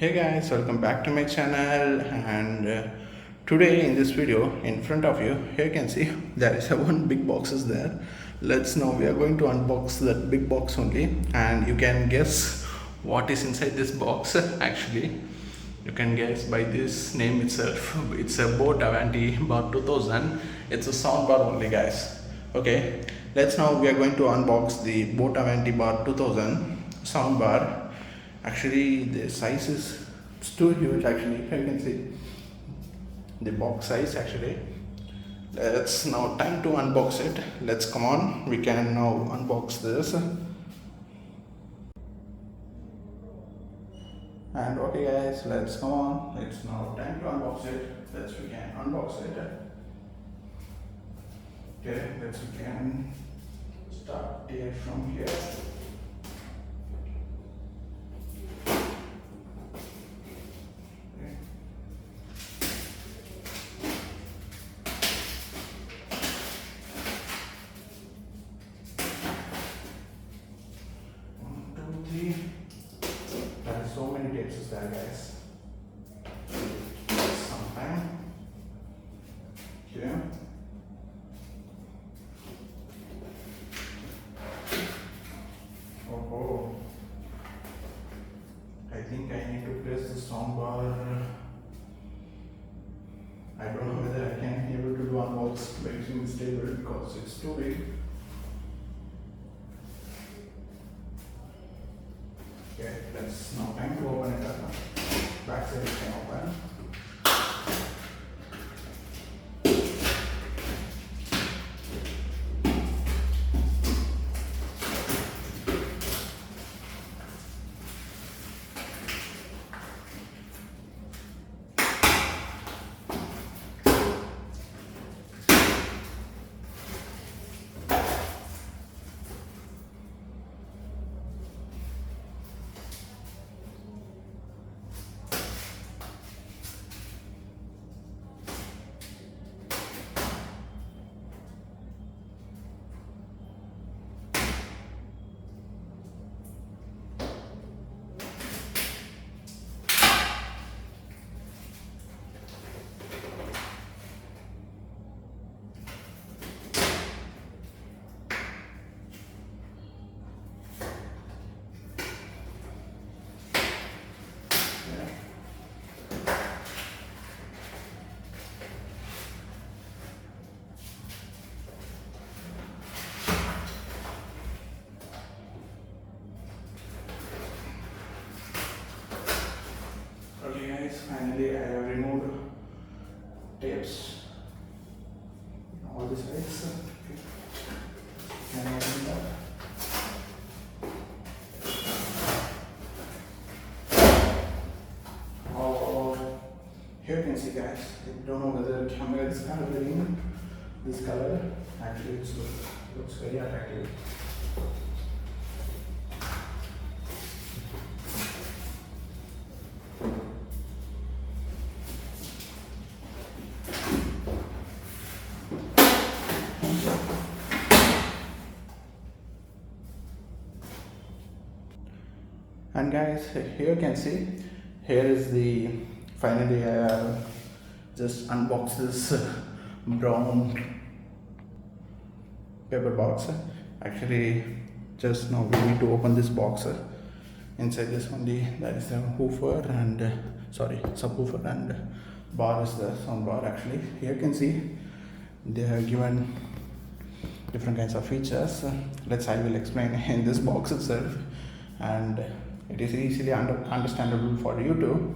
Hey guys, welcome back to my channel. And today in this video in front of you, here you can see there is a one big box is there. Let's now we are going to unbox that big box only, and you can guess what is inside this box. Actually, you can guess by this name itself. It's a Boat Avante Bar 2000. It's a sound bar only, guys. Okay, let's now we are going to unbox the Boat Avante Bar 2000 sound bar. Actually, the size is it's too huge. Actually, you can see the box size. Actually, let's now time to unbox it. Let's come on. We can now unbox this. And okay, guys, let's come on. It's now time to unbox it. We can unbox it. Okay, we can start it from here. There are so many tapes there, guys. Sometime. Here. Oh, I think I need to place the soundbar. I don't know whether I can be able to do unbox by using this table because it's too big. Okay, let's now time to open it up. Back side we can open. Okay guys, finally I have removed tapes on all the sides. Can I open that? Oh, here you can see, guys. I don't know whether the camera is kind of green. This color actually looks very attractive. And guys, here you can see, here is the finally I have just unboxed this brown paper box. Actually, just now we need to open this box. Inside this only there is a woofer and subwoofer, and bar is the sound bar. Actually, here you can see they have given different kinds of features. I will explain in this box itself, and it is easily understandable for you too.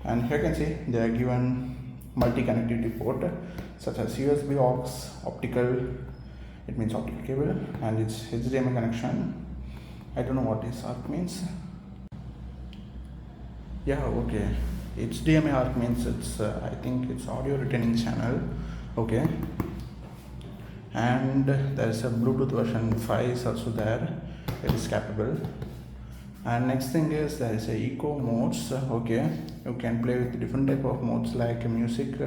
And here you can see they are given multi-connectivity port such as USB aux, optical, it means optical cable, and it's HDMI connection. I don't know what this ARC means. Yeah, okay. HDMI ARC means it's I think it's audio retaining channel. Okay. And there is a Bluetooth version 5 is also there. It is capable. And next thing is there is a eco modes. Okay, you can play with different type of modes like music,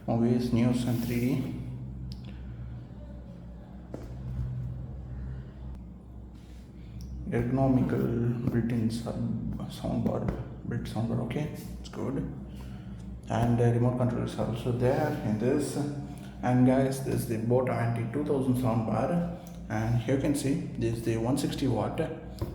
movies, news, and 3D. ergonomical built-in soundbar, built soundbar. Okay, it's good. And remote controls are also there in this. And guys, this is the Boat Avante 2000 soundbar, and here you can see this is the 160 watt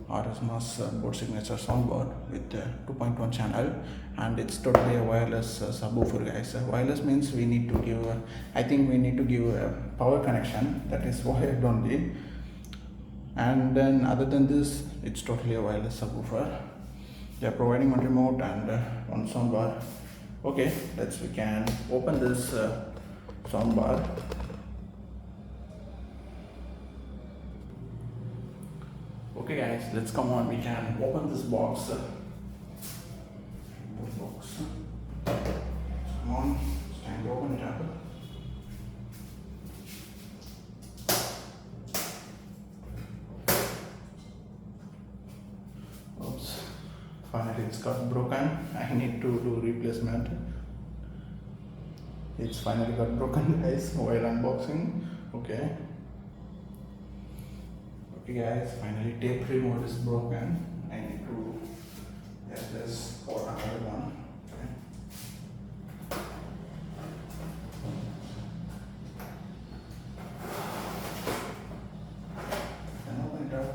RSMS Boat signature soundbar with 2.1 channel, and it's totally a wireless subwoofer, guys. Wireless means we need to give I think we need to give a power connection that is wired only, and then other than this it's totally a wireless subwoofer. They are providing one remote and one soundbar. Okay, we can open this soundbar. Okay guys, let's come on, we can open this box. Come on, it's time to open it up. Oops, finally it's got broken. I need to do replacement. It's finally got broken, guys, while unboxing. Okay guys, finally tape remote is broken. I need to get this for another one. Okay. Then open it up.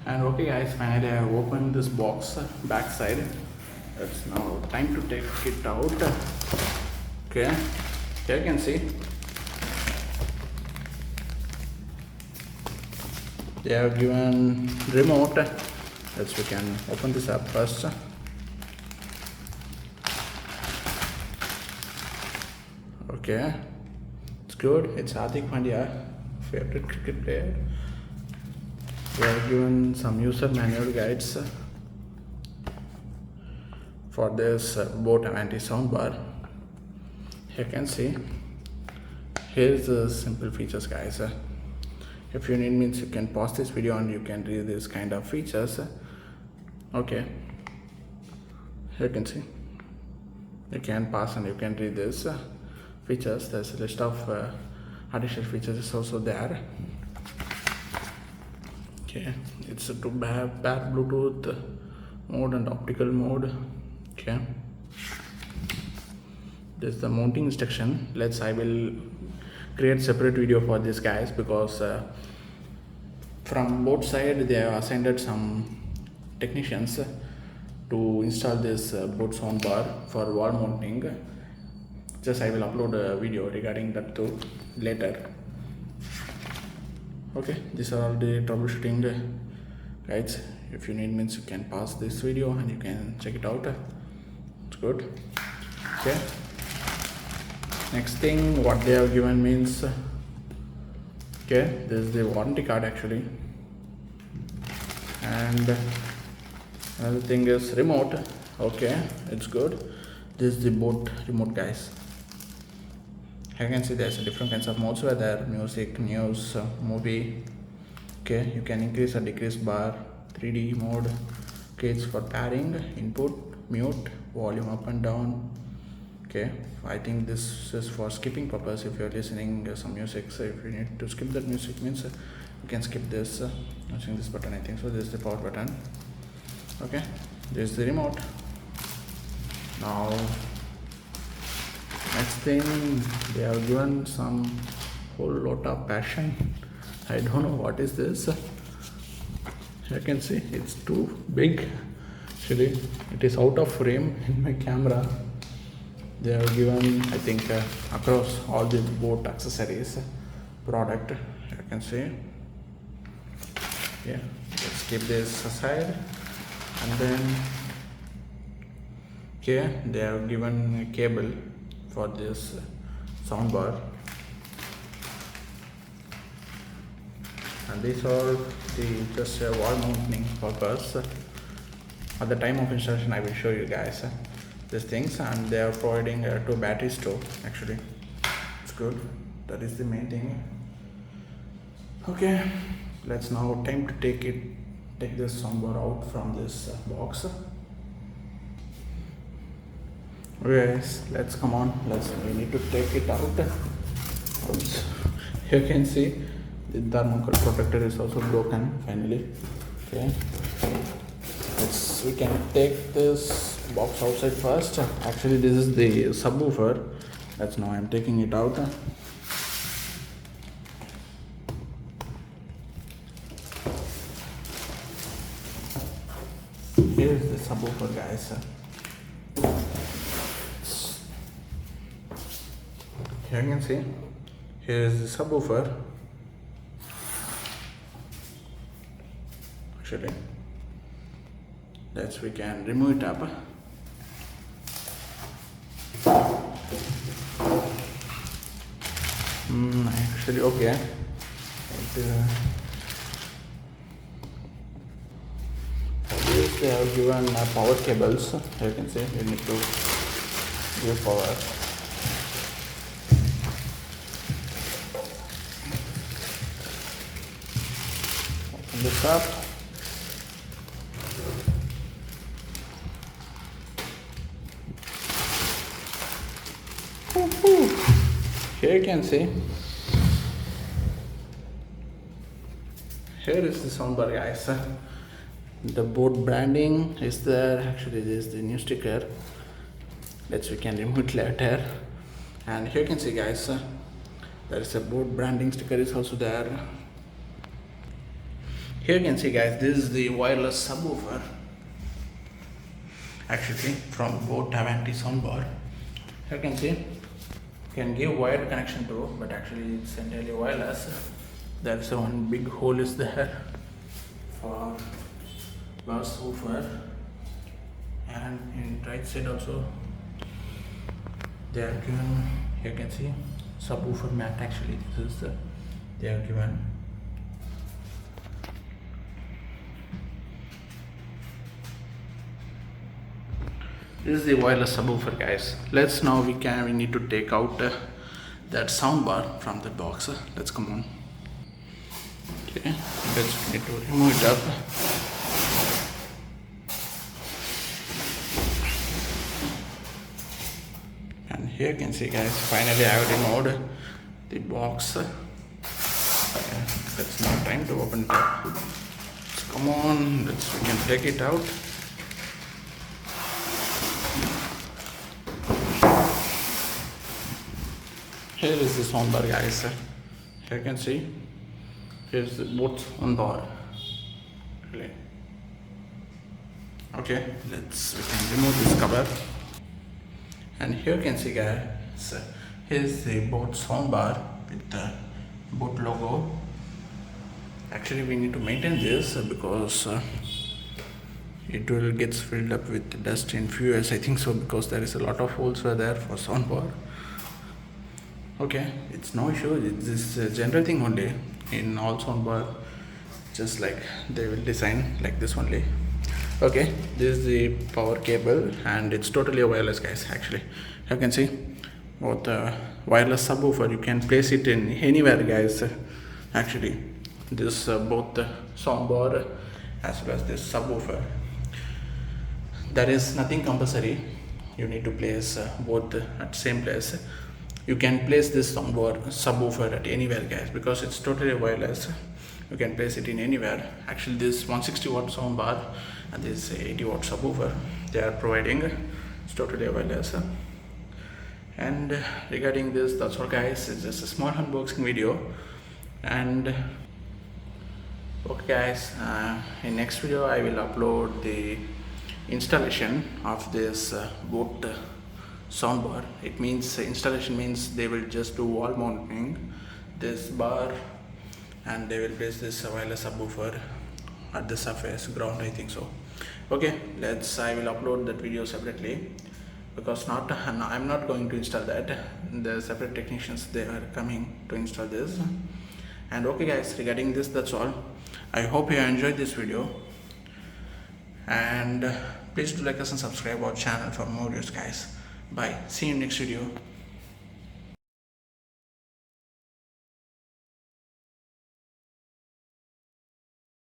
And okay guys, finally I have opened this box back side. It's now time to take it out. Okay, here you can see they have given remote. We can open this up first. Okay, it's good. It's Hardik Pandya, favorite cricket player. We are given some user manual guides for this Boat Avante soundbar. Here you can see, here's the simple features, guys. If you need means you can pause this video and you can read this kind of features. Okay, here you can see you can pause and you can read this features. There's a list of additional features is also there. Okay, it's a to have pair Bluetooth mode and optical mode. Okay, this is the mounting instruction. I will create separate video for this, guys, because from both side they have assigned some technicians to install this boat soundbar for wall mounting. I will upload a video regarding that too later. Okay, these are all the troubleshooting guides. If you need means you can pause this video and you can check it out. It's good. Okay, next thing what they have given means, okay, this is the warranty card actually, and another thing is remote. Okay, it's good. This is the boat remote, guys. You can see there's different kinds of modes where there: music, news, movie. Okay, you can increase or decrease bar, 3D mode. Okay, it's for pairing, input, mute, volume up and down. Okay, I think this is for skipping purpose. If you're listening some music, so if you need to skip that music means you can skip this using this button. I think so. This is the power button. Okay, this is the remote. Now next thing, they have given some whole lot of passion. I don't know what is this. You can see it's too big. Actually, it is out of frame in my camera. They have given, I think, across all the boat accessories product. You can see. Yeah, let's keep this aside, and then okay, they have given a cable for this soundbar, and these are the just wall mounting purpose. At the time of installation I will show you guys these things, and they are providing 2 batteries too actually. good. That is the main thing. Okay, let's now time to take this soundbar out from this box. Okay guys, let's come on, we need to take it out. Oops. You can see the thermocol protector is also broken finally. Okay, we can take this box outside first. Actually this is the subwoofer. Now I'm taking it out. Here is the subwoofer, guys. Here you can see, here is the subwoofer. Actually, we can remove it up. Actually, okay. They have given power cables. You can see you need to give power. Open this up. Here you can see. Here is the soundbar, guys. The board branding is there. Actually this is the new sticker. We can remove it later. And here you can see, guys, there is a board branding sticker is also there. Here you can see, guys, this is the wireless subwoofer, actually from both Avante soundbar. Here you can see, you can give wired connection to, but actually it's entirely wireless. There is one big hole is there for bass woofer, and in right side also they are given. You can see subwoofer mat. Actually this is they are given. This is the wireless subwoofer, guys. We need to take out that soundbar from the box. Let's come on. Okay, let's need to remove it up. And here you can see, guys, finally I have removed the box. Okay, that's now time to open it up. Come on, we can take it out. Here is the soundbar, guys. Here you can see, here's the both on bar. Really. Okay, we can remove this cover. And here you can see, guys, here's the boat soundbar with the boat logo. Actually we need to maintain this because it will get filled up with dust in few years, I think so, because there is a lot of holes were there for soundbar. Okay, it's no issue. It's this general thing only in all soundbar, just like they will design like this only. Okay, this is the power cable and it's totally wireless, guys. Actually you can see both the wireless subwoofer, you can place it in anywhere, guys. Actually this both the soundbar as well as this subwoofer, there is nothing compulsory you need to place both at same place. You can place this subwoofer at anywhere, guys, because it's totally wireless. You can place it in anywhere. Actually this 160 watt soundbar and this 80 watt subwoofer they are providing, it's totally wireless. And regarding this, that's all, guys. It's just a small unboxing video. And okay, guys, in next video I will upload the installation of this boat soundbar. It means installation means they will just do wall mounting this bar and they will place this wireless subwoofer at the surface ground, I think so. Okay, I will upload that video separately because I'm not going to install that. The separate technicians, they are coming to install this. And okay, guys, regarding this, that's all. I hope you enjoyed this video, and please do like us and subscribe our channel for more videos, guys. Bye, see you in next video.